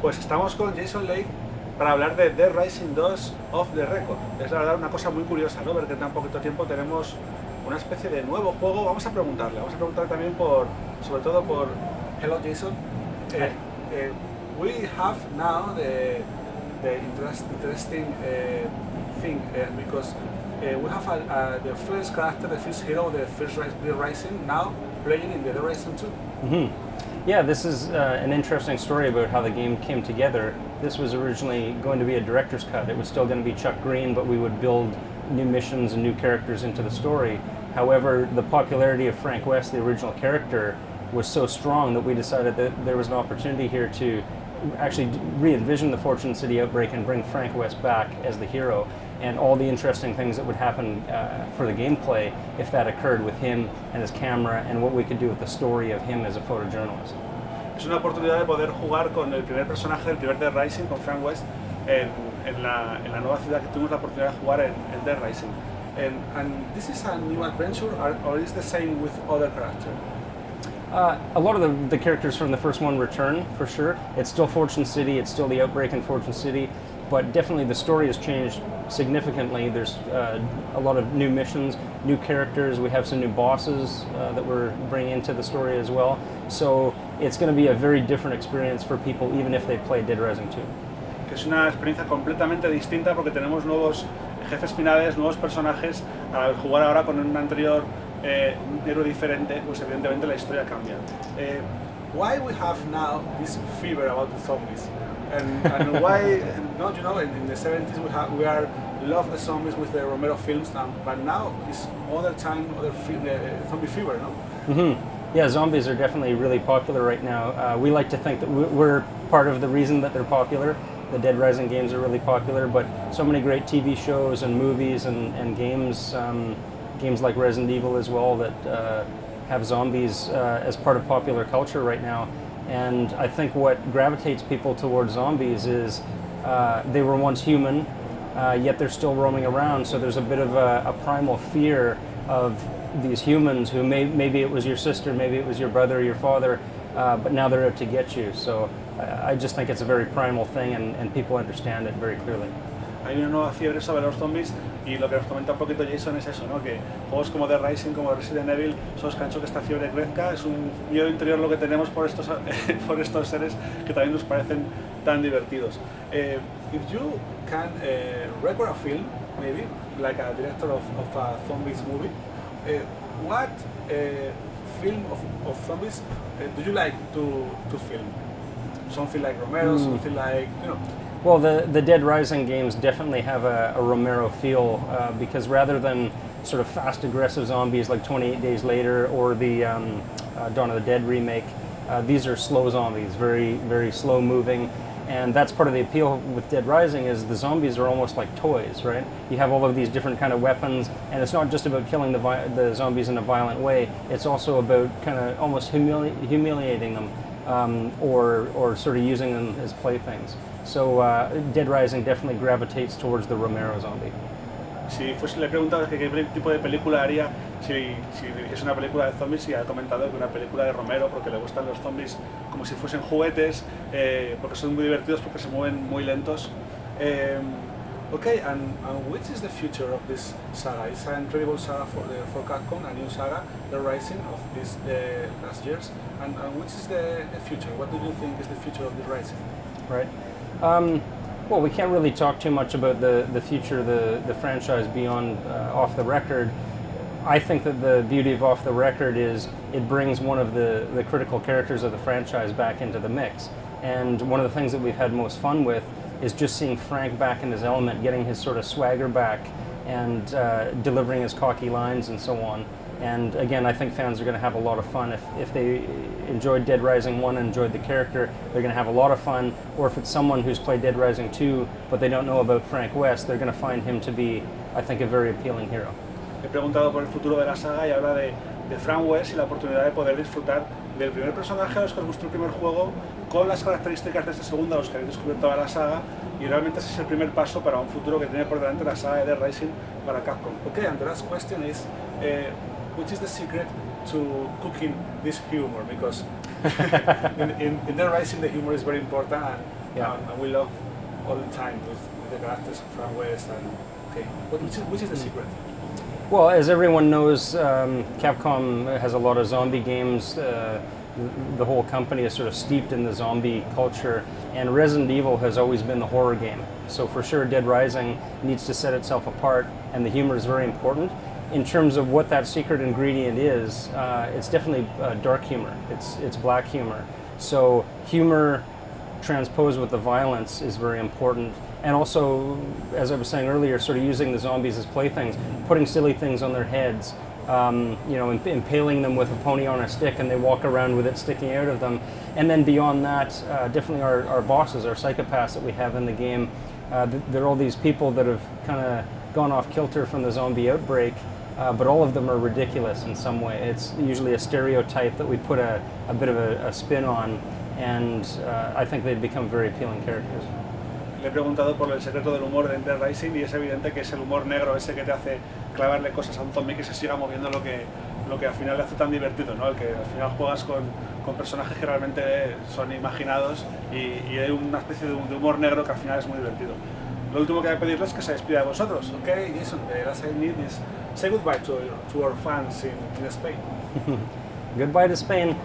Pues estamos con Jason Leigh para hablar de Dead Rising 2 Off the Record. Es la verdad una cosa muy curiosa, ¿no? Porque en tan poquito tiempo tenemos una especie de nuevo juego. Vamos a preguntarle también sobre todo por Hello Jason. We have now the interesting thing because we have the first character, the first hero, the first Dead Rising now playing in the Dead Rising 2. Mm-hmm. Yeah, this is an interesting story about how the game came together. This was originally going to be a director's cut. It was still going to be Chuck Green, but we would build new missions and new characters into the story. However, the popularity of Frank West, the original character, was so strong that we decided that there was an opportunity here to actually re-envision the Fortune City outbreak and bring Frank West back as the hero, and all the interesting things that would happen for the gameplay if that occurred with him and his camera, and what we could do with the story of him as a photojournalist. Es una oportunidad de poder jugar con el primer personaje del primer Dead Rising, con Frank West, en la nueva ciudad que tuvimos la oportunidad de jugar en Dead Rising. And this is a new adventure, or is the same with other characters? A lot of the characters from the first one return, for sure. It's still Fortune City, it's still the outbreak in Fortune City, but definitely the story has changed significantly. There's a lot of new missions, new characters. We have some new bosses that we're bringing into the story as well. So it's going to be a very different experience for people, even if they play Dead Rising 2. Que es una experiencia completamente distinta porque tenemos nuevos jefes finales, nuevos personajes. Al jugar ahora con un anterior héroe diferente, pues evidentemente la historia cambia. Why we have now this fever about the zombies? And why, no, you know, in the 70s we love the zombies with the Romero films, but now it's other zombie fever, no? Mm-hmm. Yeah, zombies are definitely really popular right now. We like to think that we're part of the reason that they're popular. The Dead Rising games are really popular, but so many great TV shows and movies and games, games like Resident Evil as well, that have zombies as part of popular culture right now. And I think what gravitates people towards zombies is they were once human, yet they're still roaming around, so there's a bit of a primal fear of these humans who maybe it was your sister, maybe it was your brother or your father, but now they're out to get you. So I just think it's a very primal thing, and people understand it very clearly. Hay una nueva fiebre sobre los zombies, y lo que nos comenta un poquito Jason es eso, ¿no? Que juegos como Dead Rising, como Resident Evil, son los que han hecho que esta fiebre crezca. Es un miedo interior lo que tenemos por estos seres que también nos parecen tan divertidos. If you can record a film, maybe, like a director of a zombies movie, what film of zombies do you like to film? Something like Romero, something like, you know. Well, the Dead Rising games definitely have a Romero feel, because rather than sort of fast, aggressive zombies like 28 Days Later or the Dawn of the Dead remake, these are slow zombies, very, very slow moving. And that's part of the appeal with Dead Rising, is the zombies are almost like toys, right? You have all of these different kind of weapons, and it's not just about killing the zombies in a violent way. It's also about kind of almost humiliating them, or sort of using them as playthings. So Dead Rising definitely gravitates towards the Romero zombie. Si le he preguntado qué tipo de película haría si dirigiese una película de zombies, y ha comentado que una película de Romero, porque le gustan los zombies como si fuesen juguetes, porque son muy divertidos, porque se mueven muy lentos. Okay, and which is the future of this saga? It's an incredible saga for Capcom, a new saga, The Rising of these last years. And which is the future? What do you think is the future of The Rising? Right. Well, we can't really talk too much about the future of the franchise beyond Off the Record. I think that the beauty of Off the Record is it brings one of the critical characters of the franchise back into the mix. And one of the things that we've had most fun with is just seeing Frank back in his element, getting his sort of swagger back, and delivering his cocky lines and so on. And again, I think fans are going to have a lot of fun. If they enjoyed Dead Rising 1 and enjoyed the character, they're going to have a lot of fun. Or if it's someone who's played Dead Rising 2, but they don't know about Frank West, they're going to find him to be, I think, a very appealing hero. He preguntado por el futuro de la saga y habla de Frank West y la oportunidad de poder disfrutar del primer personaje a los que os gustó el primer juego, con las características de este segundo a los que habéis descubierto toda la saga, y realmente ese es el primer paso para un futuro que tiene por delante la saga de Dead Rising para Capcom. Okay, and the last question is, which is the secret to cooking this humor? Because in Dead Rising the humor is very important, Yeah. And we love all the time with the characters from West. And okay, which is the secret? Well, as everyone knows, Capcom has a lot of zombie games. The whole company is sort of steeped in the zombie culture, and Resident Evil has always been the horror game. So for sure, Dead Rising needs to set itself apart, and the humor is very important. In terms of what that secret ingredient is, it's definitely dark humor. It's black humor. So humor transposed with the violence is very important. And also, as I was saying earlier, sort of using the zombies as playthings, putting silly things on their heads, you know, impaling them with a pony on a stick, and they walk around with it sticking out of them. And then beyond that, definitely our bosses, our psychopaths that we have in the game, they're all these people that have kind of gone off kilter from the zombie outbreak, but all of them are ridiculous in some way. It's usually a stereotype that we put a bit of a spin on, and I think they've become very appealing characters. Le he preguntado por el secreto del humor de Dead Rising y es evidente que es el humor negro ese que te hace clavarle cosas a un zombie que se siga moviendo lo que al final le hace tan divertido, ¿no? El que al final juegas con personajes que realmente son imaginados y hay una especie de humor negro que al final es muy divertido. Lo último que voy a pedirles es que se despida de vosotros, ¿ok? Jason, the last I need is say goodbye to our fans in Spain. Goodbye to Spain.